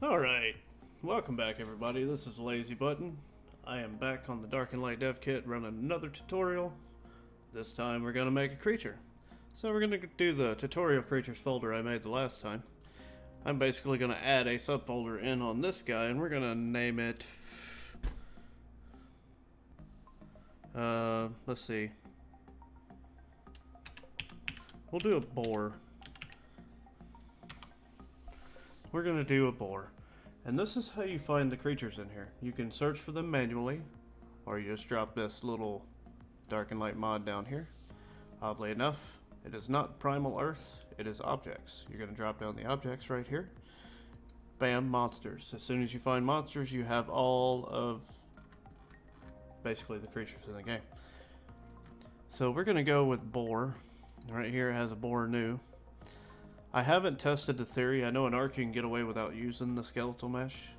Alright, welcome back everybody, this is Lazybutton. I am back on the Dark and Light Dev Kit running another tutorial. This time we're going to make a creature. So we're going to do the tutorial creatures folder I made the last time. I'm basically going to add a subfolder in on this guy and we're going to name it... let's see. We'll do a boar. We're going to do a boar. And this is how you find the creatures in here. You can search for them manually, or you just drop this little Dark and Light mod down here. Oddly enough, it is not Primal Earth, it is objects. You're going to drop down the objects right here. Bam, monsters. As soon as you find monsters, you have all of basically the creatures in the game. So we're going to go with boar. Right here it has a boar new. I haven't tested the theory. I know an arc you can get away without using the skeletal mesh.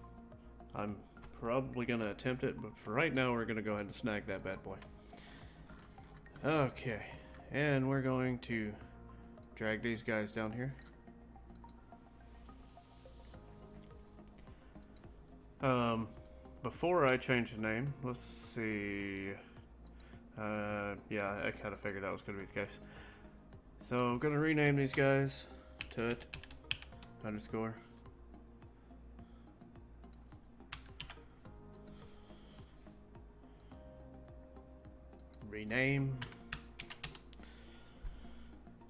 I'm probably going to attempt it, but for right now we're going to go ahead and snag that bad boy. Okay, and we're going to drag these guys down here. Before I change the name, let's see. Yeah, I kind of figured that was going to be the case. So I'm going to rename these guys. Tut underscore rename.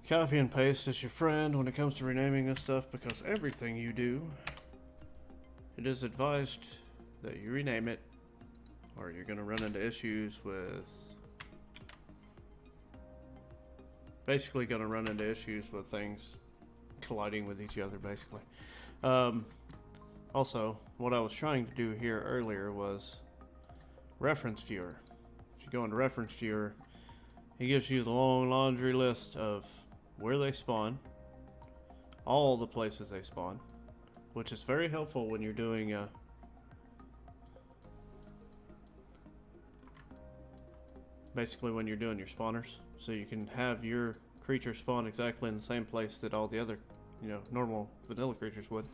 Copy and paste is your friend when it comes to renaming this stuff, because everything you do, it is advised that you rename it or you're going to run into issues with things colliding with each other, basically. Also, what I was trying to do here earlier was reference viewer. If you go into reference viewer, it gives you the long laundry list of where they spawn, all the places they spawn, which is very helpful when you're doing basically when you're doing your spawners, so you can have your creature spawn exactly in the same place that all the other, normal vanilla creatures would.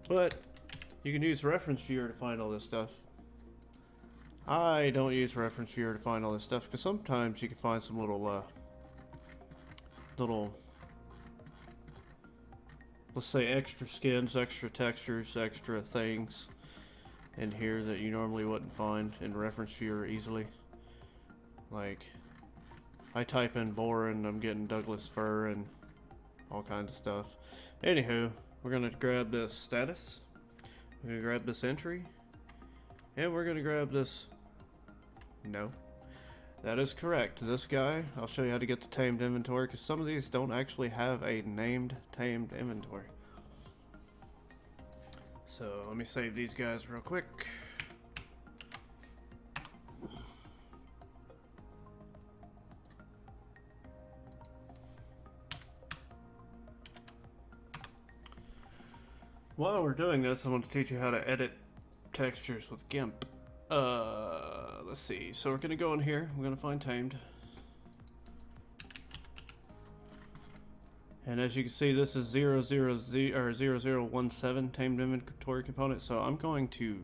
But you can use reference viewer to find all this stuff. I don't use reference viewer to find all this stuff because sometimes you can find some little let's say extra skins, extra textures, extra things in here that you normally wouldn't find in reference viewer easily. Like, I type in boar and I'm getting Douglas fir and all kinds of stuff. Anywho, we're going to grab this status, we're going to grab this entry, and we're going to grab this. No, that is correct. This guy, I'll show you how to get the tamed inventory, because some of these don't actually have a named tamed inventory. So let me save these guys real quick. While we're doing this, I'm going to teach you how to edit textures with GIMP. Let's see. So we're going to go in here. We're going to find tamed. And as you can see, this is 0017 tamed inventory component. So I'm going to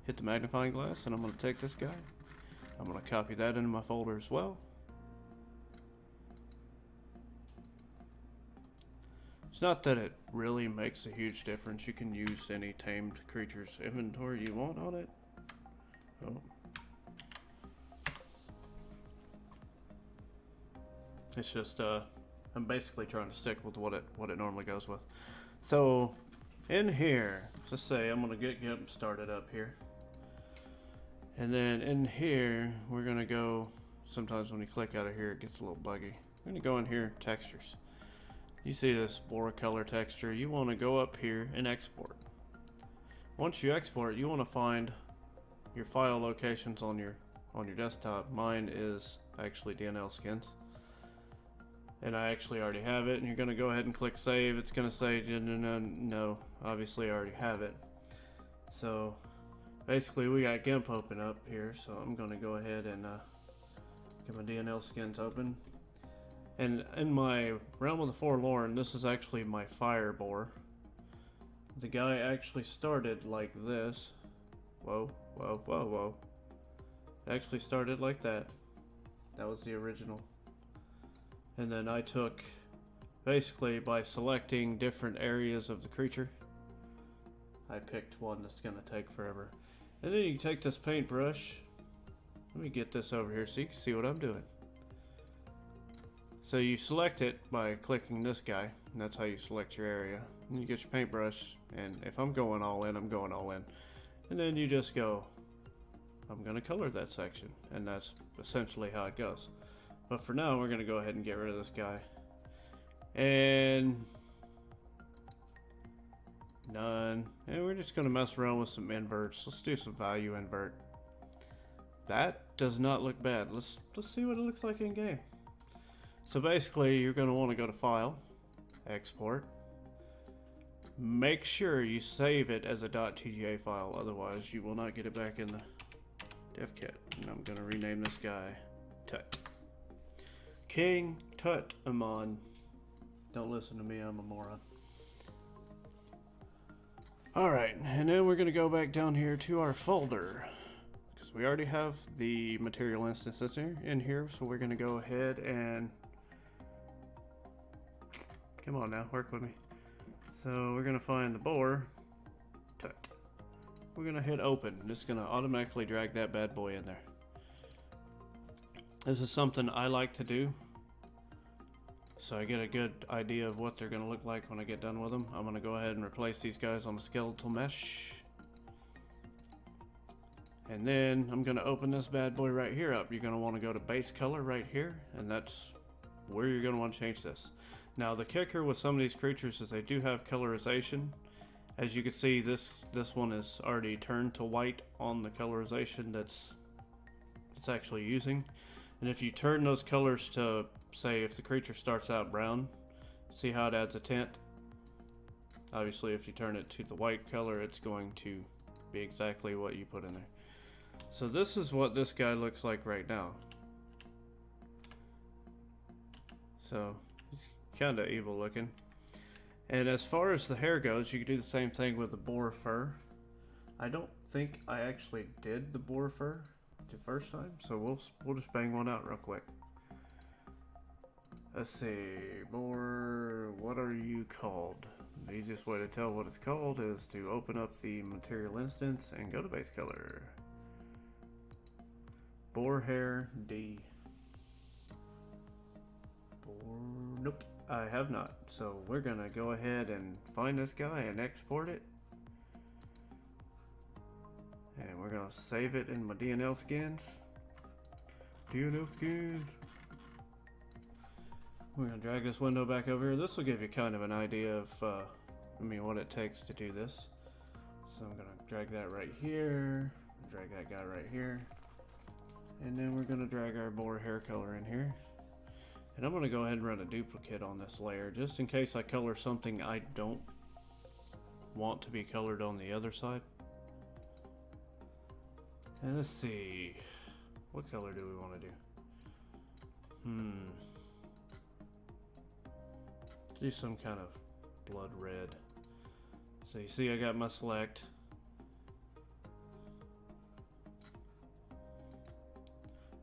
hit the magnifying glass and I'm going to take this guy. I'm going to copy that into my folder as well. It's not that it really makes a huge difference. You can use any tamed creature's inventory you want on it. Oh. It's just I'm basically trying to stick with what it normally goes with. So in here, let's say I'm gonna get GIMP started up here. And then in here we're gonna go, sometimes when you click out of here it gets a little buggy. We're gonna go in here, textures. You see this boar color texture, you want to go up here and export. Once you export, you want to find your file locations on your desktop. Mine is actually DNL skins. And I actually already have it, and you're going to go ahead and click save. It's going to say no, obviously I already have it. So basically we got GIMP open up here, so I'm going to go ahead and get my DNL skins open. And in my Realm of the Forlorn, this is actually my fire boar. the guy actually started like this. Whoa, whoa, whoa, whoa. Actually started like that. That was the original. And then I took, basically by selecting different areas of the creature, I picked one that's gonna take forever. And then you can take this paintbrush. Let me get this over here so you can see what I'm doing. So you select it by clicking this guy, and that's how you select your area. And you get your paintbrush, and if I'm going all in, I'm going all in. And then you just go, I'm gonna color that section, and that's essentially how it goes. But for now, we're gonna go ahead and get rid of this guy. And none. And we're just gonna mess around with some inverts. Let's do some value invert. That does not look bad. Let's see what it looks like in game. So basically, you're going to want to go to File, Export. Make sure you save it as a .tga file, otherwise you will not get it back in the dev kit. And I'm going to rename this guy Tut. King Tut Amon. Don't listen to me, I'm a moron. Alright, and then we're going to go back down here to our folder. Because we already have the material instances in here, so we're going to go ahead and... Come on now, work with me. So we're gonna find the boar. Tut. We're gonna hit open. It's gonna automatically drag that bad boy in there. This is something I like to do, so I get a good idea of what they're gonna look like when I get done with them. I'm gonna go ahead and replace these guys on the skeletal mesh. And then I'm gonna open this bad boy right here up. You're gonna wanna go to base color right here, and that's where you're gonna wanna change this. Now the kicker with some of these creatures is they do have colorization. As you can see, this one is already turned to white on the colorization that's actually using. And if you turn those colors to, say, if the creature starts out brown, see how it adds a tint? Obviously if you turn it to the white color, it's going to be exactly what you put in there. So this is what this guy looks like right now. So he's kind of evil looking. And as far as the hair goes, you can do the same thing with the boar fur. I don't think I actually did the boar fur the first time, so we'll just bang one out real quick. Let's see, boar, what are you called? The easiest way to tell what it's called is to open up the material instance and go to base color. Boar hair D. Boar, nope. I have not, so we're gonna go ahead and find this guy and export it, and we're gonna save it in my DNL skins. DNL skins. We're gonna drag this window back over here. This will give you kind of an idea of, what it takes to do this. So I'm gonna drag that right here, drag that guy right here, and then we're gonna drag our boar hair color in here. And I'm going to go ahead and run a duplicate on this layer, just in case I color something I don't want to be colored on the other side. And let's see, what color do we want to do? Do some kind of blood red. So you see I got my select.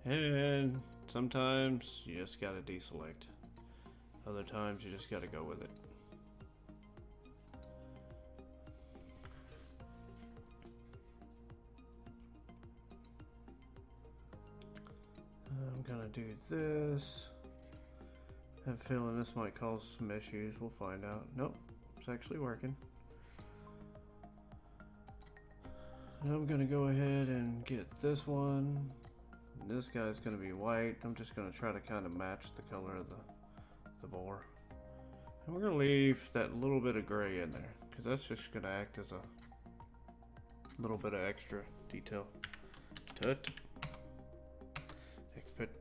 And sometimes you just gotta deselect. Other times you just gotta go with it. I'm gonna do this. I have a feeling this might cause some issues. We'll find out. Nope, it's actually working. And I'm gonna go ahead and get this one. This guy's going to be white. I'm just going to try to kind of match the color of the boar. And we're going to leave that little bit of gray in there, because that's just going to act as a little bit of extra detail. Tut.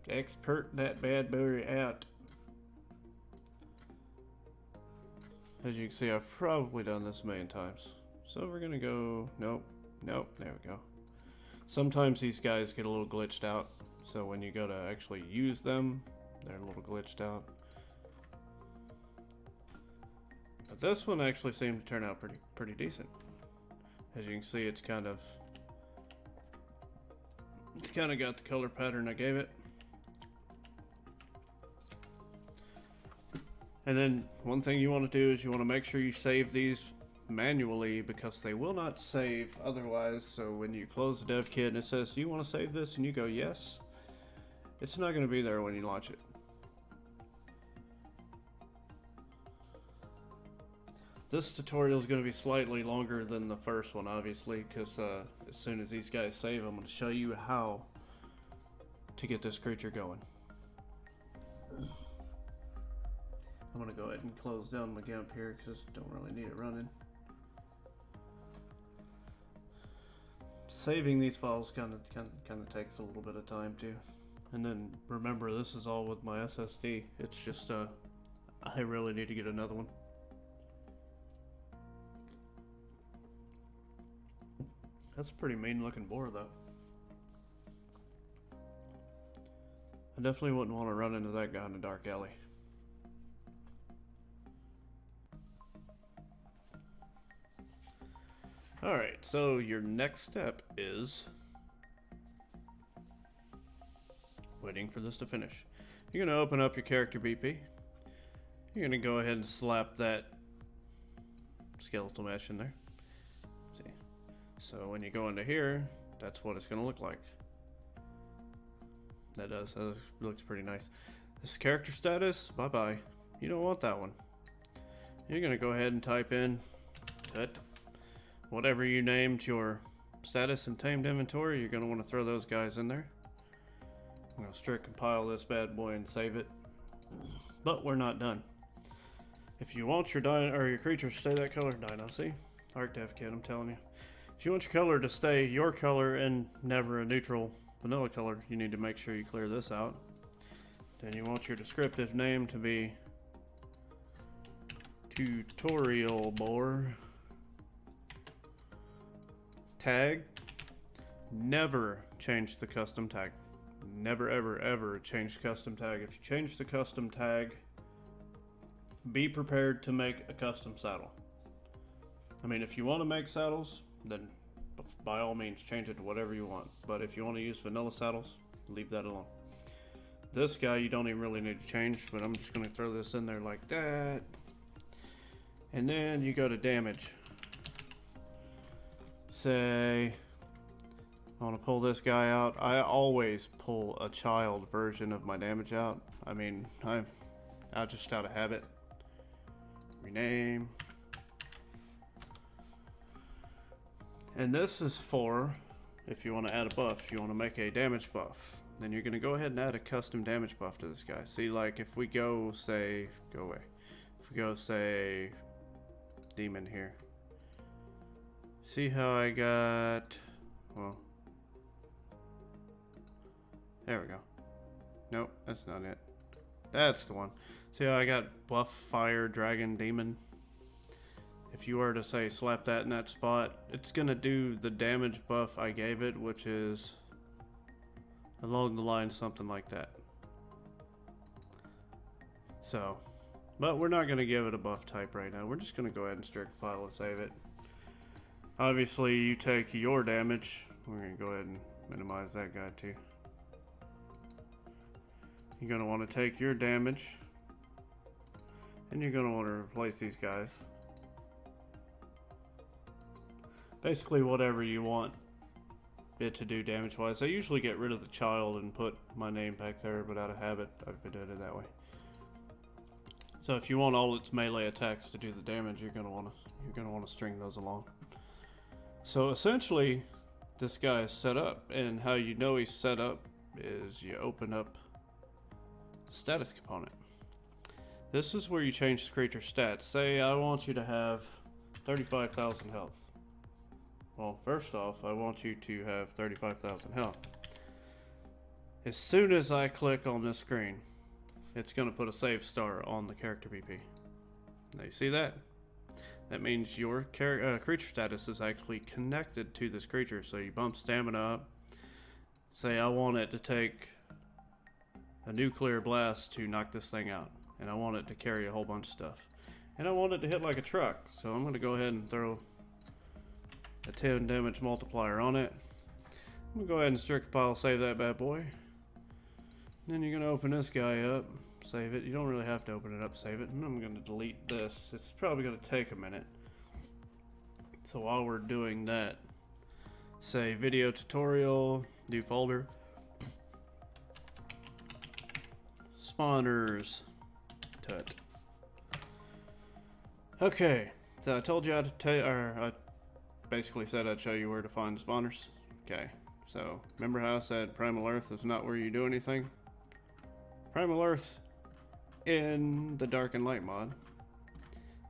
Expert that bad boy out. As you can see, I've probably done this a million times. So we're going to go, nope, there we go. Sometimes these guys get a little glitched out, so when you go to actually use them, they're a little glitched out. But this one actually seemed to turn out pretty decent. As you can see, it's kind of got the color pattern I gave it. And then one thing you want to do is you want to make sure you save these manually, because they will not save otherwise. So when you close the dev kit and it says, do you want to save this, and you go yes, it's not going to be there when you launch it. This tutorial is going to be slightly longer than the first one, obviously, because as soon as these guys save, I'm going to show you how to get this creature going. I'm going to go ahead and close down my GIMP here because I don't really need it running. Saving these files kind of takes a little bit of time too. And then remember, this is all with my SSD. It's just I really need to get another one. That's a pretty mean looking boar though. I definitely wouldn't want to run into that guy in a dark alley. Alright, so your next step is waiting for this to finish. You're going to open up your character BP. You're going to go ahead and slap that skeletal mesh in there. See? So when you go into here, that's what it's going to look like. That looks pretty nice. This character status, bye-bye. You don't want that one. You're going to go ahead and type in whatever you named your status and tamed inventory. You're going to want to throw those guys in there. I'm going to strict compile this bad boy and save it. But we're not done. If you want your your creature to stay that color, Dino, see? Art Dev Kit, I'm telling you. If you want your color to stay your color and never a neutral vanilla color, you need to make sure you clear this out. Then you want your descriptive name to be tutorial boar. Tag, never change the custom tag. Never ever change custom tag. If you change the custom tag, be prepared to make a custom saddle. I mean, if you want to make saddles, then by all means change it to whatever you want. But if you want to use vanilla saddles, leave that alone. This guy you don't even really need to change, but I'm just going to throw this in there like that. And then you go to damage. Say, I want to pull this guy out. I always pull a child version of my damage out. I mean, I just out of habit. Rename. And this is for if you want to add a buff, if you want to make a damage buff, then you're going to go ahead and add a custom damage buff to this guy. See, like if we go, say, go away. If we go, say, demon here. See how I got, well, there we go. Nope, that's not it. That's the one. See how I got buff, fire, dragon, demon? If you were to say slap that in that spot, it's gonna do the damage buff I gave it, which is along the line something like that. So, but we're not gonna give it a buff type right now. We're just gonna go ahead and strict file and save it. Obviously, you take your damage. We're going to go ahead and minimize that guy too. You're going to want to take your damage. And you're going to want to replace these guys. Basically, whatever you want it to do damage-wise. I usually get rid of the child and put my name back there, but out of habit, I've been doing it that way. So if you want all its melee attacks to do the damage, you're going to want to string those along. So essentially, this guy is set up, and how you know he's set up is you open up the status component. This is where you change the creature stats. Say I want you to have 35,000 health. Well, first off, I want you to have 35,000 health. As soon as I click on this screen, it's going to put a save star on the character BP. Now you see that? That means your creature status is actually connected to this creature. So you bump stamina up. Say I want it to take a nuclear blast to knock this thing out. And I want it to carry a whole bunch of stuff. And I want it to hit like a truck, so I'm going to go ahead and throw a 10 damage multiplier on it. I'm going to go ahead and strict pile save that bad boy. Then you're going to open this guy up, save it. You don't really have to open it up, save it. And I'm going to delete this. It's probably going to take a minute. So while we're doing that, say video tutorial, new folder, spawners, tut. Okay, so I told you I basically said I'd show you where to find spawners. Okay, so remember how I said Primal Earth is not where you do anything? Primal Earth in the Dark and Light mod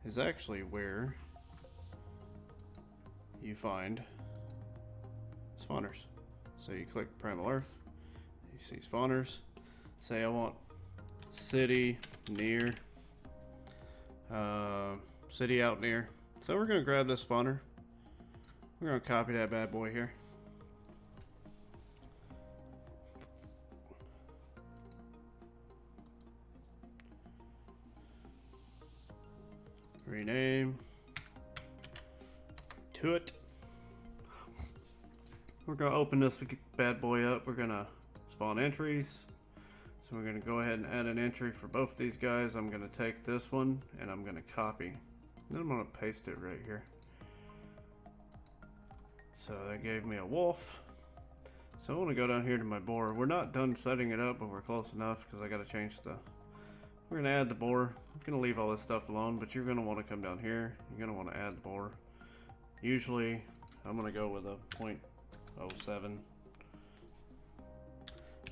is actually where you find spawners. So you click Primal Earth, you see spawners. Say I want city near, city out near. So we're gonna grab this spawner. We're gonna copy that bad boy here. Rename to it. We're gonna open this bad boy up. We're gonna spawn entries. So we're gonna go ahead and add an entry for both of these guys. I'm gonna take this one and I'm gonna copy. Then I'm gonna paste it right here. So that gave me a wolf. So I want to go down here to my boar. We're not done setting it up, but we're close enough because I got to change the. We're gonna add the boar. I'm gonna leave all this stuff alone, but you're gonna want to come down here. You're gonna want to add the boar. Usually, I'm gonna go with a 0.07.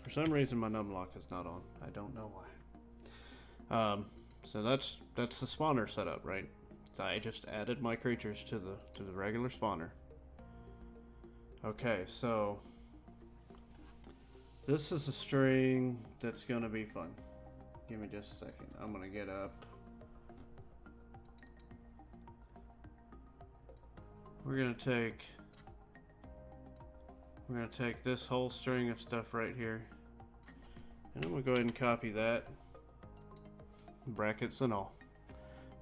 For some reason, my numlock is not on. I don't know why. So that's the spawner setup, right? So I just added my creatures to the regular spawner. Okay, so this is a string that's gonna be fun. Give me just a second. I'm gonna get up. We're gonna take this whole string of stuff right here, and I'm gonna go ahead and copy that, brackets and all.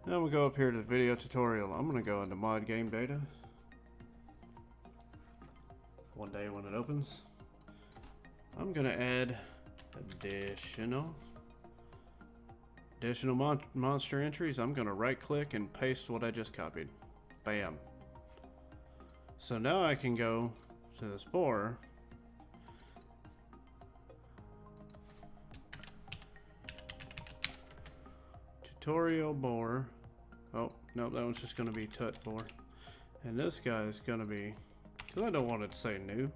Now I'm gonna go up here to the video tutorial. I'm gonna go into mod game data. One day when it opens, I'm gonna add additional monster entries. I'm gonna right click and paste what I just copied. Bam. So now I can go to this boar, tutorial boar. Oh no, that one's just gonna be tut boar, and this guy is gonna be, because I don't want it to say new,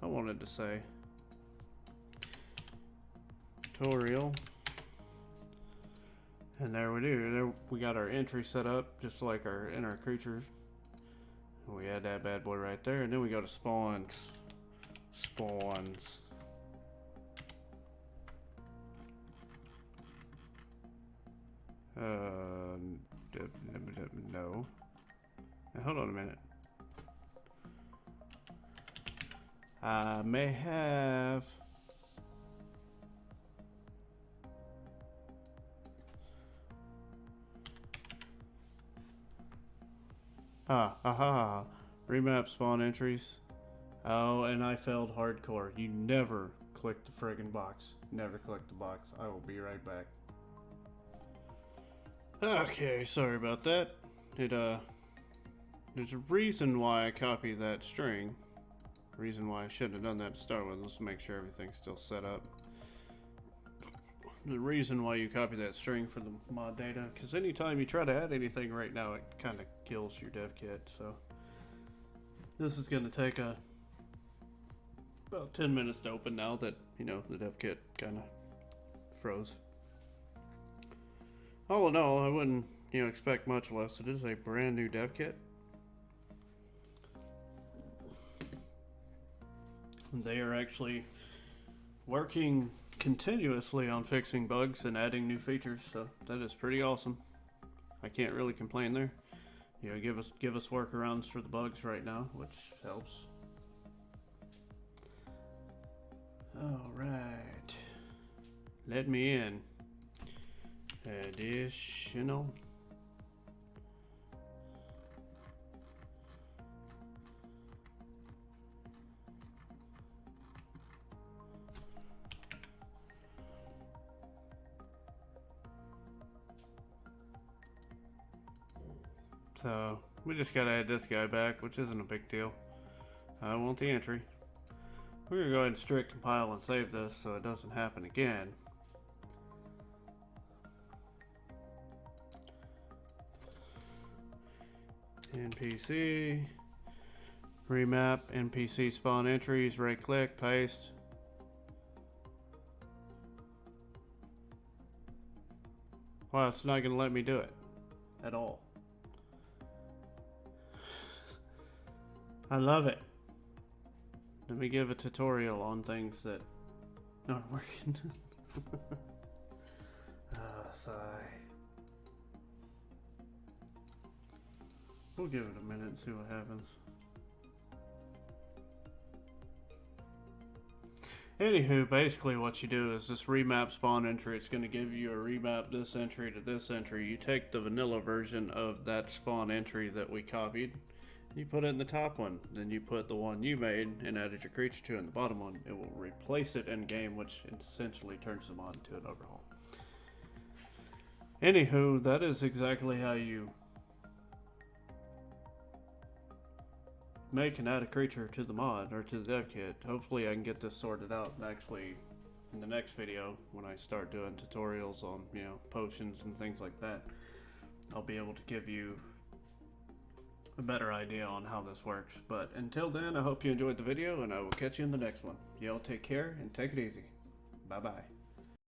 I want it to say tutorial. And there we do. There we got our entry set up just like in our creatures. We add that bad boy right there, and then we go to spawns. Spawns. No. Now, hold on a minute. I may have. Remap spawn entries. Oh, and I failed hardcore. You never click the friggin' box. Never click the box. I will be right back. Okay, sorry about that. There's a reason why I copied that string. Reason why I shouldn't have done that to start with. Let's make sure everything's still set up. The reason why you copy that string for the mod data, because anytime you try to add anything right now, it kind of kills your dev kit. So this is going to take about 10 minutes to open now that, you know, the dev kit kind of froze. All in all, I wouldn't, you know, expect much less. It is a brand new dev kit. They are actually working continuously on fixing bugs and adding new features, so that is pretty awesome. I can't really complain there. You know, give us workarounds for the bugs right now, which helps. All right, let me in. Additional So we just gotta add this guy back, which isn't a big deal. I want the entry. We're gonna go ahead and strict compile and save this so it doesn't happen again. NPC, remap, NPC spawn entries, right click, paste. Wow, it's not gonna let me do it at all. I love it. Let me give a tutorial on things that aren't working. Sigh. We'll give it a minute and see what happens. Anywho, basically what you do is this remap spawn entry. It's going to give you a remap this entry to this entry. You take the vanilla version of that spawn entry that we copied, you put it in the top one. Then you put the one you made and added your creature to in the bottom one. It will replace it in game, which essentially turns the mod into an overhaul. Anywho, that is exactly how you make and add a creature to the mod or to the dev kit. Hopefully I can get this sorted out actually in the next video when I start doing tutorials on, you know, potions and things like that. I'll be able to give you a better idea on how this works. But until then, I hope you enjoyed the video and I will catch you in the next one. Y'all take care and take it easy. Bye bye.